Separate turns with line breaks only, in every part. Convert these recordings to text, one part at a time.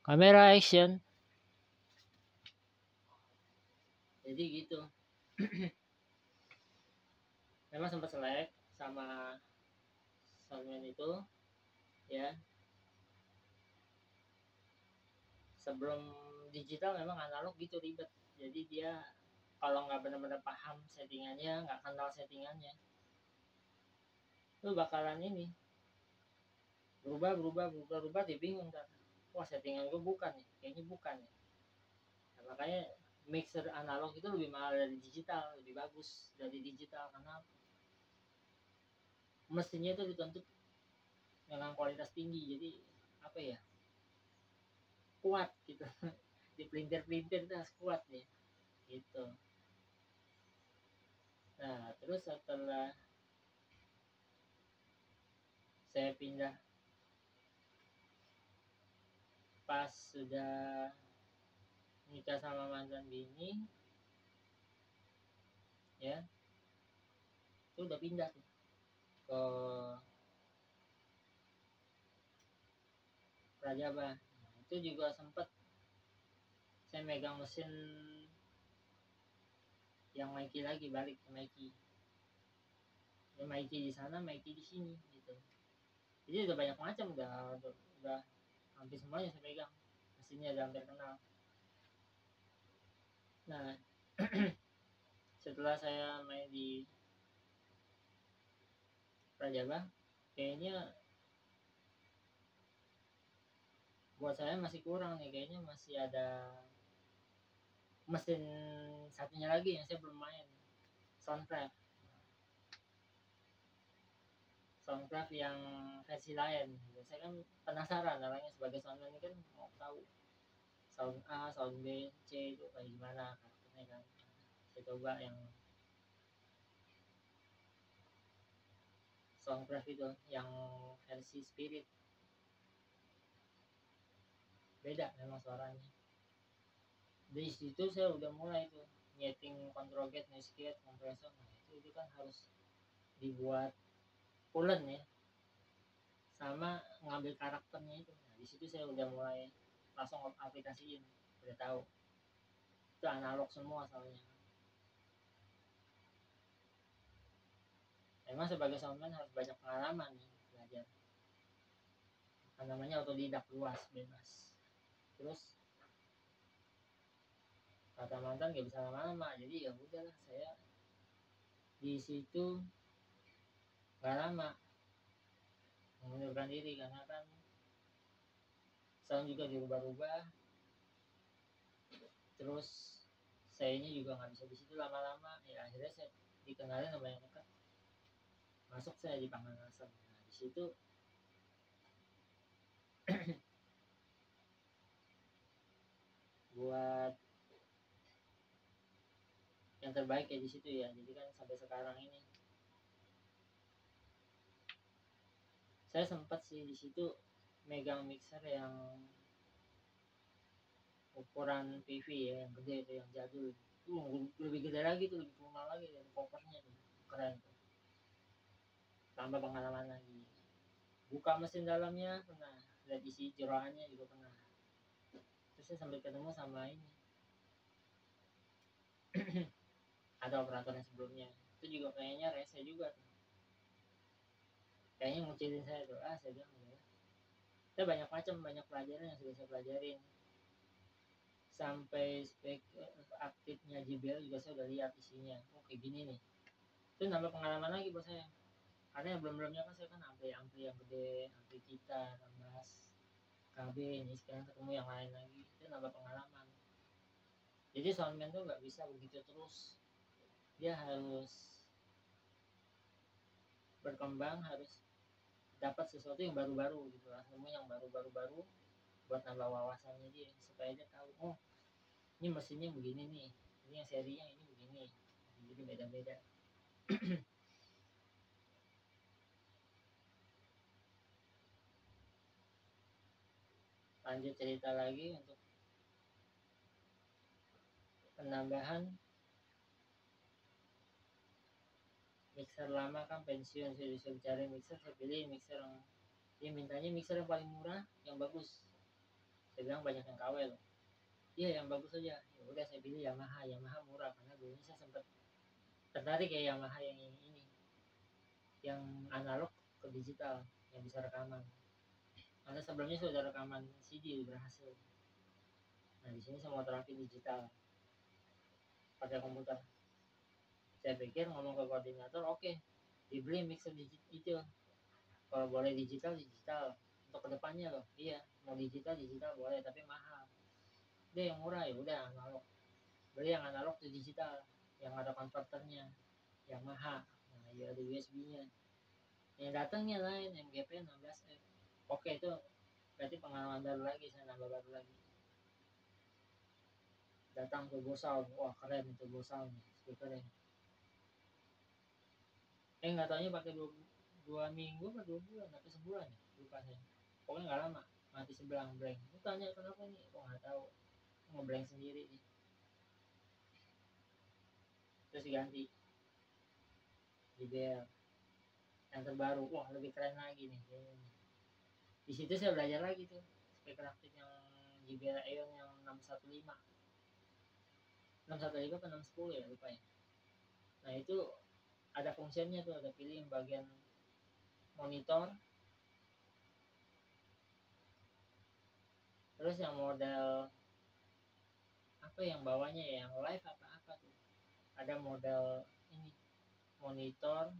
Kamera action.
Jadi gitu. Memang sempat selek sama soundman itu ya. Sebelum digital memang analog gitu ribet. Jadi dia kalau nggak benar-benar paham settingannya, nggak kenal settingannya, lu bakalan ini berubah, dia bingung kan. Wah, settingan gue bukan nih, kayaknya bukan nih. Nah, makanya mixer analog itu lebih mahal dari digital, lebih bagus dari digital karena mesinnya itu dituntut dengan kualitas tinggi, jadi apa ya, kuat gitu. Di pelintir-pelintir itu harus kuat nih gitu. Nah, terus setelah saya pindah, pas sudah nikah sama mantan bini ya, itu udah pindah tuh ke Prajaba. Nah, itu juga sempet saya megang mesin yang Mikey lagi, balik ke Mikey ya, Mikey di sana, Mikey di sini gitu. Jadi udah banyak macam, udah hampir semuanya saya pegang mesinnya, udah hampir kenal. Nah, setelah saya main di Prajaba, kayaknya buat saya masih kurang nih, kayaknya masih ada mesin satunya lagi yang saya belum main, Soundcraft yang versi lain. Saya kan penasaran, namanya sebagai soundman ini kan mau tahu sound A, sound B, C itu kayak gimana karakternya kan. Saya coba yang Soundcraft itu, yang versi Spirit. Beda memang suaranya. Di situ saya udah mulai tuh nyeting control gate, noise gate, compressor. Nah, itu kan harus dibuat pulen ya, sama ngambil karakternya itu. Nah, di situ saya udah mulai langsung aplikasiin, udah tahu itu analog semua soalnya. Emang sebagai soundman harus banyak pengalaman nih, belajar. Namanya otodidak, luas, bebas. Terus kata mantan gak bisa lama-lama, jadi ya udahlah, saya di situ gak lama mengundurkan diri karena kan sound juga dirubah-rubah. Terus sayanya juga nggak bisa di situ lama-lama ya, akhirnya saya dikenalin sama yang dekat, masuk saya di Pangandasan. Nah, di situ buat yang terbaik ya di situ ya. Jadi kan sampai sekarang ini saya sempat sih di situ megang mixer yang ukuran PV ya, yang gede itu, yang jadul itu, lebih gede lagi tuh, lebih formal lagi dari covernya tuh, keren tuh, tambah pengalaman lagi. Buka mesin dalamnya pernah, lihat isi jeroannya juga pernah. Terus saya sampai ketemu sama ini ada operator yang sebelumnya, itu juga kayaknya rese juga tuh, kayaknya ngucilin saya tuh. Saya bilang ya, saya banyak macam, banyak pelajaran yang sudah saya pelajarin. Sampai spek aktifnya JBL juga saya udah lihat isinya, oh kayak gini nih. Itu nambah pengalaman lagi buat saya, karena yang belum-belumnya kan saya kan ampli yang gede, ampli gitar, bass, KB, ini sekarang ketemu yang lain lagi, itu nambah pengalaman. Jadi soundman tuh nggak bisa begitu terus, dia harus berkembang, harus dapat sesuatu yang baru-baru gitu lah, semua yang baru-baru buat nambah wawasannya dia, supaya dia tahu, oh ini mesinnya begini nih, ini yang serinya ini begini, jadi beda-beda. Lanjut cerita lagi untuk penambahan mixer lama kan pensiun, saya disuruh cari mixer, saya pilih mixer yang dia mintanya mixer yang paling murah, yang bagus. Saya bilang banyak yang KW loh. Iya yang bagus aja. Ya udah saya pilih Yamaha murah, karena dulunya saya sempat tertarik ya Yamaha yang ini, yang analog ke digital, yang bisa rekaman. Karena sebelumnya sudah rekaman CD berhasil. Nah di sini saya mau terapin digital pakai komputer. Saya pikir ngomong ke koordinator, oke, dibeli mixer digital. Kalau boleh digital untuk kedepannya loh. Iya, mau digital boleh, tapi mahal. Dia yang murah ya udah analog. Beli yang analog tuh digital, yang ada konverternya, Yamaha. Nah, ya ada USB-nya. Yang datangnya lain MGP 16F. Oke, itu berarti pengalaman baru lagi, saya nambah baru lagi. Datang Turbo Sound, wah keren itu Turbo Sound speakernya. Nggak taunya pakai 2 minggu atau 2 bulan atau sebulan ya, lupa saya. Pokoknya nggak lama, mati sebelang blank. Itu tanya kenapa nih, kok nggak tahu, ngeblank sendiri nih. Terus diganti JBL yang terbaru, wah lebih keren lagi nih. Di situ saya belajar lagi tuh speaker aktif yang JBL Aeon yang 615 atau 610 ya, lupa ya. Nah itu ada fungsinya tuh, ada pilih yang bagian monitor, terus yang model apa yang bawahnya ya, yang live apa tuh, ada model ini monitor,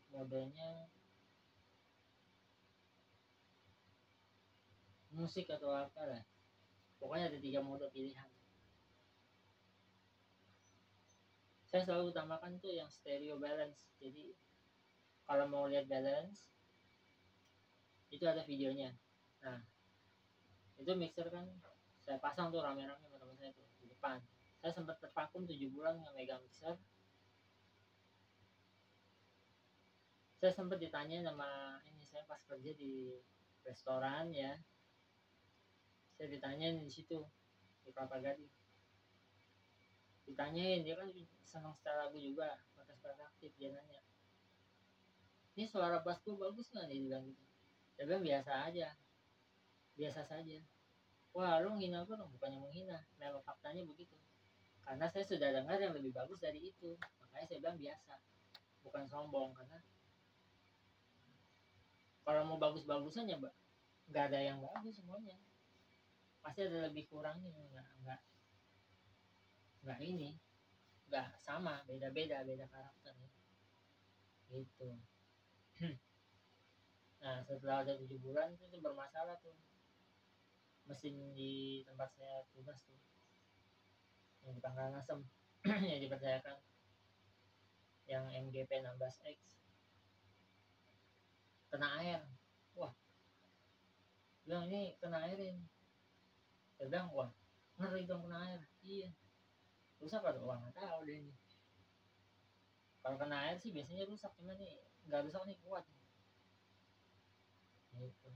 modenya musik atau apa lah, pokoknya ada 3 mode pilihan. Saya selalu utamakan tuh yang stereo balance. Jadi kalau mau lihat balance itu ada videonya. Nah itu mixer kan saya pasang tuh rame-rame sama teman saya tuh di depan. Saya sempat tervakum 7 bulan nggak megang mixer. Saya sempat ditanya sama ini, saya pas kerja di restoran ya, saya ditanyain di situ di Kelapa Gading, ditanyain, dia kan senang setel lagu juga, pakai speaker aktif. Dia nanya, ini suara bassku bagus nggak nih, bilang gitu. Saya bilang biasa saja. Wah lu menghina gue dong, bukannya menghina, memang faktanya begitu. Karena saya sudah dengar yang lebih bagus dari itu, makanya saya bilang biasa, bukan sombong. Karena kalau mau bagus-bagusan ya nggak ada yang bagus semuanya, pasti ada lebih kurangnya. Nggak ini, nggak sama, beda karakter ya. Gitu. Nah setelah ada 7 bulan itu bermasalah tuh mesin di tempat saya tugas tuh, yang di Pangkal Ngasem, yang dipercayakan, yang MGP 16X kena air. Wah bilang ini kena air ini. Saya bilang wah ngeri dong kena air. Iya, rusak atau wah nggak tahu deh ini. Kalau kena air sih biasanya rusak, cuma nih nggak rusak nih, kuat gitu.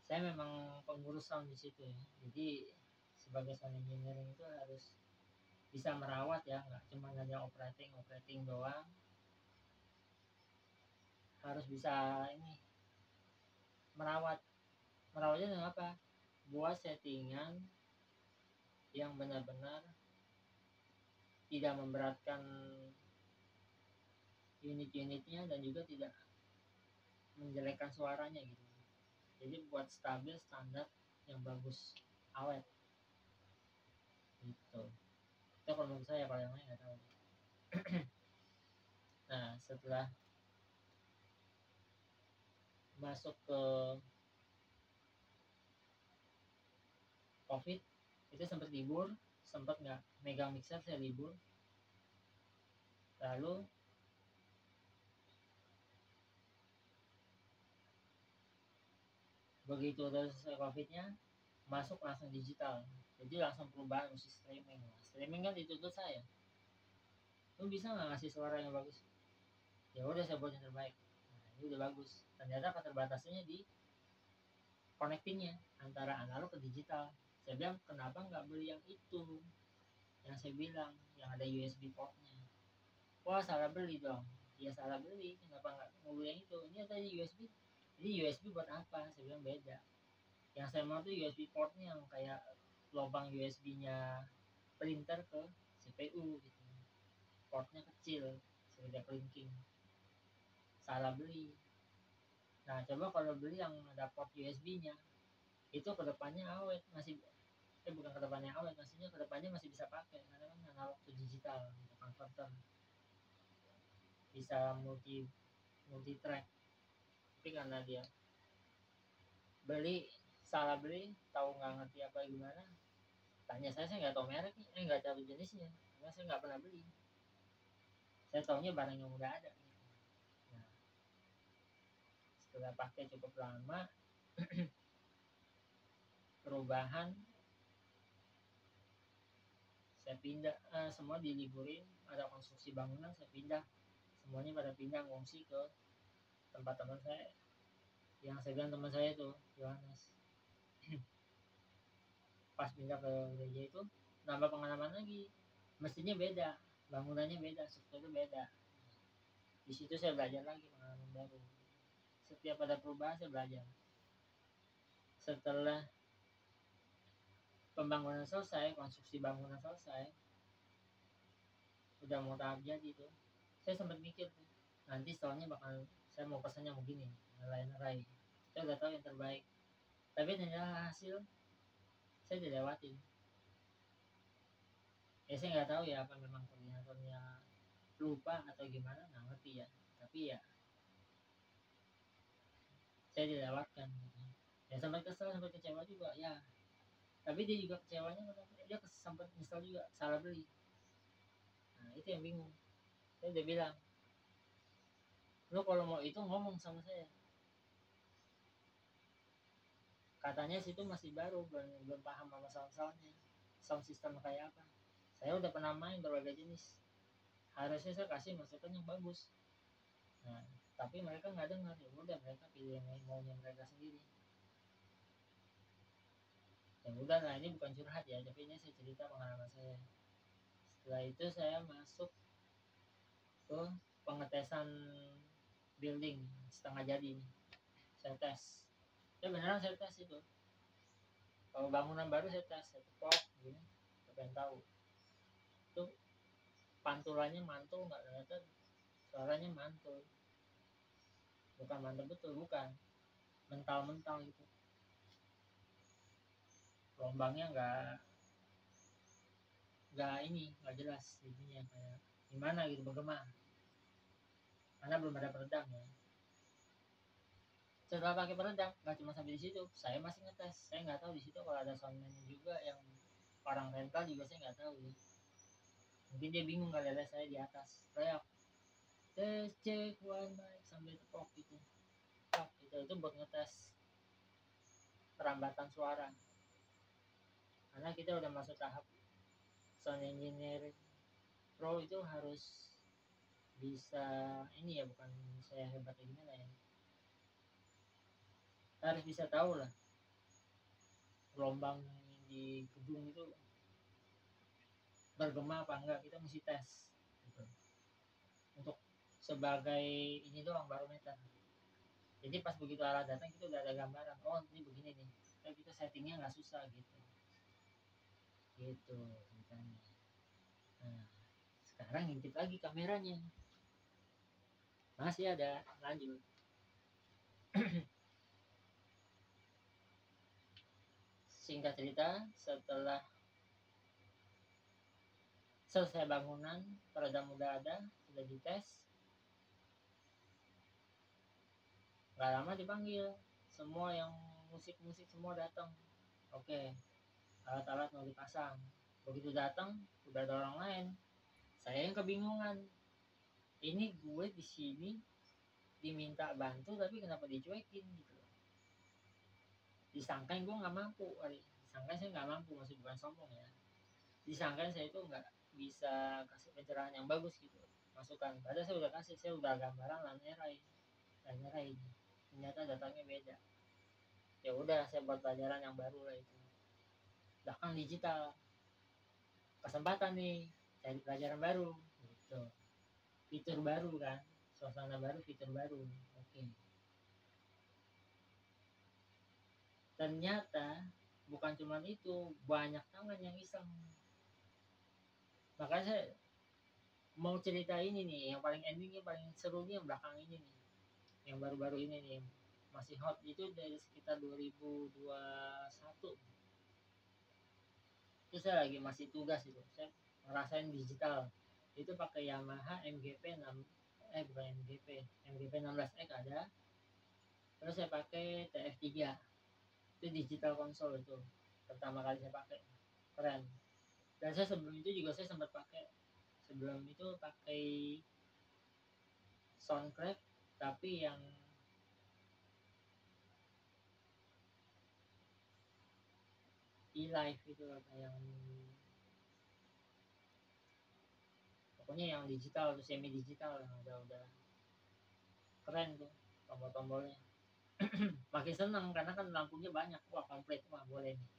Saya memang pengurus sound di situ ya, jadi sebagai sound engineering itu harus bisa merawat ya, nggak cuma hanya operating doang, harus bisa ini merawatnya dengan apa, buat settingan yang benar-benar tidak memberatkan unit-unitnya dan juga tidak menjelekkan suaranya gitu. Jadi buat stabil, standar yang bagus, awet gitu. Itu kalau menurut saya, kalau yang lain nggak tahu. Nah setelah masuk ke COVID itu sempat libur, sempat nggak megang mixer, saya libur. Lalu begitu udah selesai COVID-nya, masuk langsung digital. Jadi langsung perubahan musik streaming. Streaming kan dituntut saya, lu bisa nggak ngasih suara yang bagus? Ya udah saya buat yang terbaik. Nah, ini udah bagus. Ternyata keterbatasannya di connectingnya antara analog ke digital. Saya bilang kenapa nggak beli yang itu, yang saya bilang yang ada USB portnya. Wah salah beli dong. Ya salah beli, kenapa nggak beli yang itu? Ini ada USB. Jadi USB buat apa? Saya bilang beda. Yang saya mau tuh USB portnya yang kayak lubang USB-nya printer ke CPU gitu. Portnya kecil, segede kelingking. Salah beli. Nah coba kalau beli yang ada port USB-nya, itu kedepannya awet, masih bukan kedepannya awet, maksudnya kedepannya masih bisa pakai karena kan analog ke digital, converter, bisa multi track. Tapi karena dia beli salah beli, tahu nggak ngerti apa gimana, tanya saya nggak tahu merek nih, nggak tahu jenisnya, karena saya nggak pernah beli. Saya tahunya barang yang udah ada. Nah, setelah pakai cukup lama, perubahan, saya pindah, semua diliburin, ada konstruksi bangunan, saya pindah, semuanya pada pindah ngungsi ke tempat teman saya, yang saya bilang teman saya itu Yohanes. Pas pindah ke gereja itu nambah pengalaman lagi, mestinya beda, bangunannya beda, strukturnya beda. Di situ saya belajar lagi pengalaman baru. Setiap ada perubahan saya belajar. Setelah pembangunan selesai, konstruksi bangunan selesai, udah mau tahap jadi tuh, saya sempat mikir tuh, nanti setelahnya bakal saya mau pesannya begini, nilai-nilai. Saya udah tahu yang terbaik. Tapi ternyata hasil saya dilewatin. Ya saya nggak tahu ya apa memang koordinatornya lupa atau gimana, nggak ngerti ya. Tapi ya saya dilewatkan. Ya sempat kesel, sempat kecewa juga ya. Tapi dia juga kecewanya, dia sempat nyesel juga, salah beli. Nah itu yang bingung. Saya udah bilang, lu kalau mau itu ngomong sama saya. Katanya situ masih baru, belum paham sama sound-soundnya, sound system kayak apa. Saya udah pernah main berbagai jenis, harusnya saya kasih masukan yang bagus. Nah tapi mereka nggak dengar, ya udah mereka pilih yang maunya mereka sendiri. Ya udah, nah ini bukan curhat ya, tapi ini saya cerita pengalaman saya. Setelah itu saya masuk ke pengetesan building setengah jadi nih. Saya tes, ya beneran saya tes itu. Kalau bangunan baru saya tes, saya tepok gini, saya pengen tahu itu pantulannya mantul nggak, ternyata suaranya mantul, bukan mantul betul, bukan mental gitu, gelombangnya nggak jelas jadinya, kayak gimana gitu, bergema, karena belum ada peredam ya. Setelah pakai peredam nggak cuma sampai di situ, saya masih ngetes, saya nggak tahu di situ kalau ada soundman juga yang orang rental juga, saya nggak tahu ya. Mungkin dia bingung kali ada saya di atas teriak tes cek one mic sambil tepok gitu. Itu buat ngetes perambatan suara, karena kita udah masuk tahap sound engineer pro, itu harus bisa ini ya, bukan saya hebat gimana ya, harus bisa tahu lah gelombang di gedung itu bergema apa enggak, kita mesti tes gitu. Untuk sebagai ini doang, barometer. Jadi pas begitu alat datang kita udah ada gambaran, oh ini begini nih, kita settingnya nggak susah gitu ceritanya. Nah sekarang ngintip lagi kameranya, masih ada, lanjut. Singkat cerita, setelah selesai bangunan, peredam udah ada, sudah dites, nggak lama dipanggil semua yang musik semua datang. Oke, alat-alat mau dipasang. Begitu datang udah ada orang lain, saya yang kebingungan, ini gue di sini diminta bantu tapi kenapa dicuekin gitu. Disangkain gue nggak mampu kali, disangkain saya nggak mampu, masih bukan sombong ya, disangkain saya itu nggak bisa kasih pencerahan yang bagus gitu, masukan. Padahal saya udah kasih, saya udah gambaran lanerai, ternyata datanya beda. Ya udah, saya buat pelajaran yang baru lah itu, bahkan digital, kesempatan nih cari pelajaran baru gitu, fitur baru kan, suasana baru, fitur baru. Oke. Ternyata bukan cuma itu, banyak tangan yang iseng. Makanya saya mau cerita ini nih, yang paling endingnya paling seru nih yang belakang ini nih, yang baru-baru ini nih, masih hot. Itu dari sekitar 2021. Itu saya lagi masih tugas, itu saya ngerasain digital. Itu pakai Yamaha MGP 6, bukan MGP, MGP 16X ada. Terus saya pakai TF3, itu digital konsol. Itu pertama kali saya pakai, keren. Dan saya sebelum itu juga saya sempat pakai, sebelum itu pakai Soundcraft, tapi yang e-live itu, apa yang pokoknya yang digital atau semi digital, yang udah keren tuh tombol-tombolnya. Makin seneng karena kan lampunya banyak, wah komplit, wah boleh nih,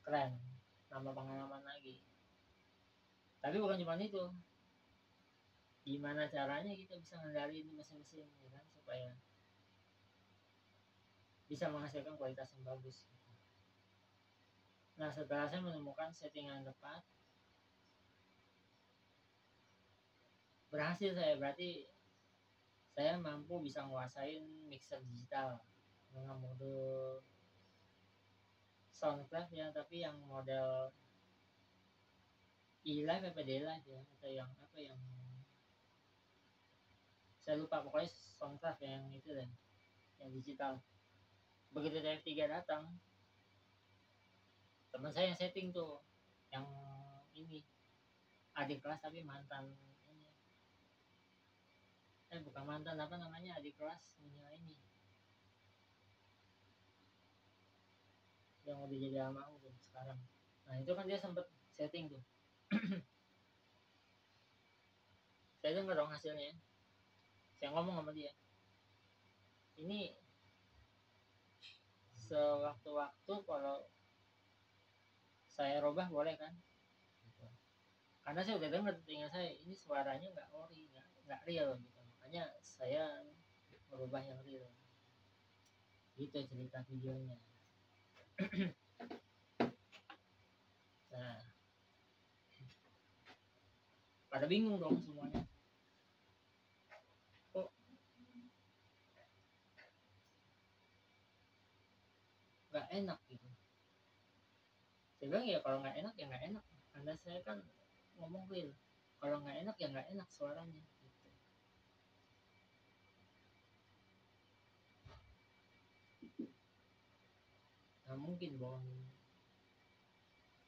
keren, nambah pengalaman lagi. Tapi bukan cuma itu, gimana caranya kita bisa ngendaliin mesin-mesin ya kan, supaya bisa menghasilkan kualitas yang bagus. Nah, setelah saya menemukan setting yang tepat, berhasil saya. Berarti saya mampu bisa menguasain mixer digital dengan mode Soundcraft ya, tapi yang model e-live apa D-live ya, atau yang apa, yang saya lupa, pokoknya Soundcraft ya, yang itu deh, yang digital. Begitu TF3 datang, teman saya yang setting tuh, yang ini adik kelas tapi mantan ini, bukan mantan, apa namanya, adik kelas ini yang udah jadi almarhum tuh sekarang. Nah itu kan dia sempet setting tuh. Saya denger dong hasilnya, saya ngomong sama dia, ini sewaktu-waktu kalau saya robah boleh kan, gitu. Karena saya udah denger telinga saya, ini suaranya nggak ori, nggak real gitu, makanya saya merubah yang real. Gitu cerita videonya. Nah, pada bingung dong semuanya, kok nggak enak gitu. Saya bilang ya kalau nggak enak ya nggak enak, karena saya kan ngomong real. Kalau nggak enak ya nggak enak suaranya gitu. Nggak mungkin bohong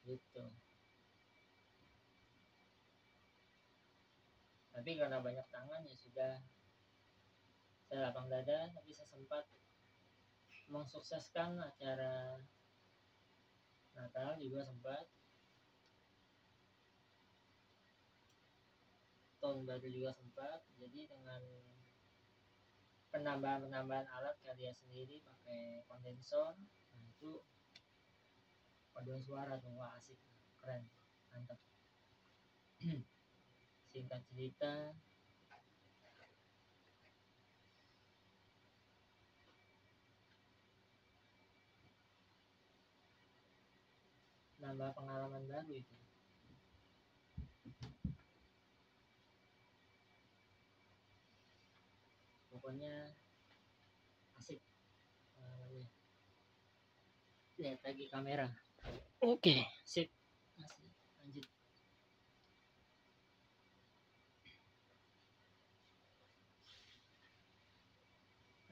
gitu. Tapi karena banyak tangan ya sudah, saya lapang dada. Tapi saya sempat mensukseskan acara Natal juga, sempat tahun baru juga sempat. Jadi dengan penambahan alat karya sendiri pakai kondensor, nah itu paduan suara tuh, wah asik, keren, mantap. Singkat cerita, nambah pengalaman baru itu, pokoknya asik pengalamannya. Lihat lagi kamera. Oke, sip, masih lanjut.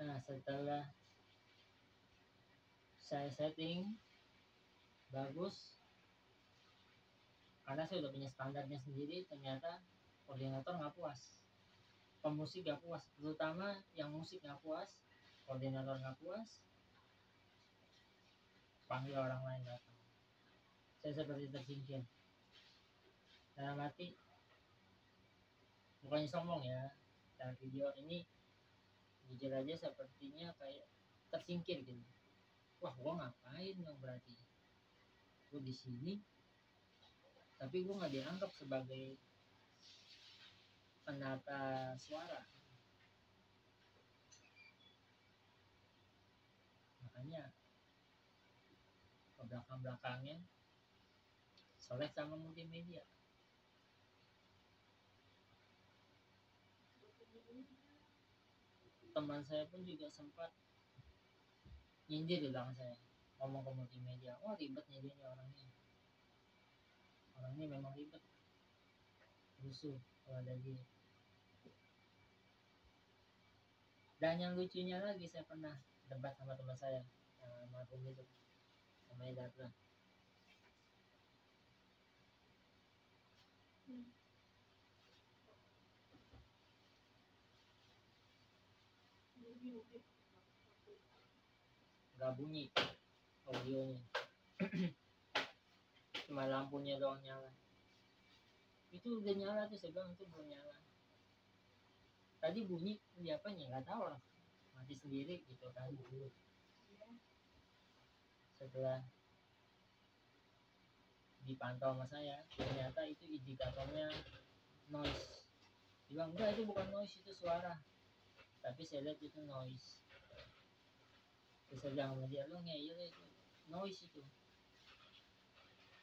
Nah, setelah saya setting bagus, karena saya udah punya standarnya sendiri, ternyata koordinator nggak puas, pemusik nggak puas, terutama yang musik nggak puas, koordinator nggak puas, panggil orang lain datang. Saya seperti tersingkir. Dalam arti, bukannya sombong ya, dalam video ini jujur aja sepertinya kayak tersingkir gitu. Wah, gua ngapain dong, berarti gua di sini tapi gua nggak dianggap sebagai penata suara. Makanya belakang-belakangnya select sama multimedia. Teman saya pun juga sempat nyindir di belakang saya, ngomong ke multimedia, wah ribet nyindirnya orangnya memang ribet, rusuh kalau ada dia. Dan yang lucunya lagi, saya pernah debat sama teman saya yang almarhum itu, namanya Datra. Gak bunyi audionya, cuma lampunya doang nyala. Itu udah nyala tuh, saya bilang itu belum nyala. Tadi bunyi di apanya nggak tahu lah, mati sendiri gitu kan. Setelah dipantau sama saya, ternyata itu indikatornya noise. Dia bilang enggak, itu bukan noise, itu suara. Tapi saya lihat itu noise. Terus saya bilang sama dia, lo ngeyel, itu noise itu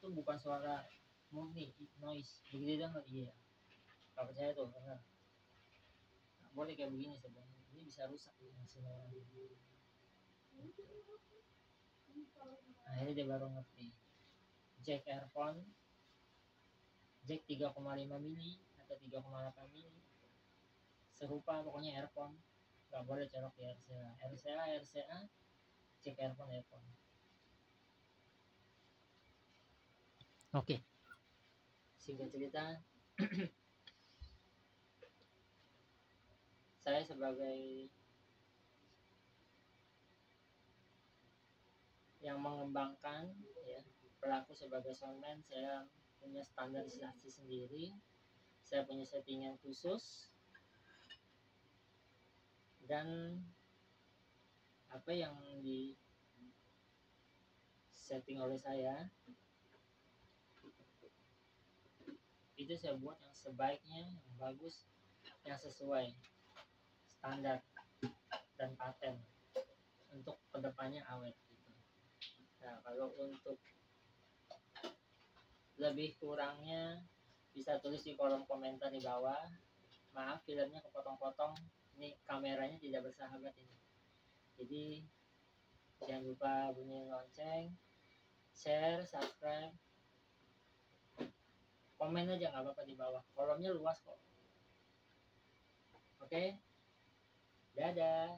bukan suara murni, noise. Begitu dia nggak, iya. Kalau percaya tuh, benar. Nggak boleh kayak begini sebenarnya, ini bisa rusak mesinnya. Akhirnya dia baru ngerti. Jack earphone, jack 3,5 mili atau 3,8 mili, serupa pokoknya earphone, nggak boleh colok di RCA, jack earphone. Oke. Singkat cerita, saya sebagai yang mengembangkan, ya, pelaku sebagai soundman, saya punya standarisasi sendiri, saya punya settingan khusus, dan apa yang di setting oleh saya itu saya buat yang sebaiknya, yang bagus, yang sesuai standar dan paten untuk kedepannya awet gitu. Nah, kalau untuk lebih kurangnya bisa tulis di kolom komentar di bawah. Maaf filmnya kepotong-potong, ini kameranya tidak bersahabat ini. Jadi jangan lupa bunyi lonceng, share, subscribe, komen aja nggak apa-apa di bawah, kolomnya luas kok. Oke, dadah.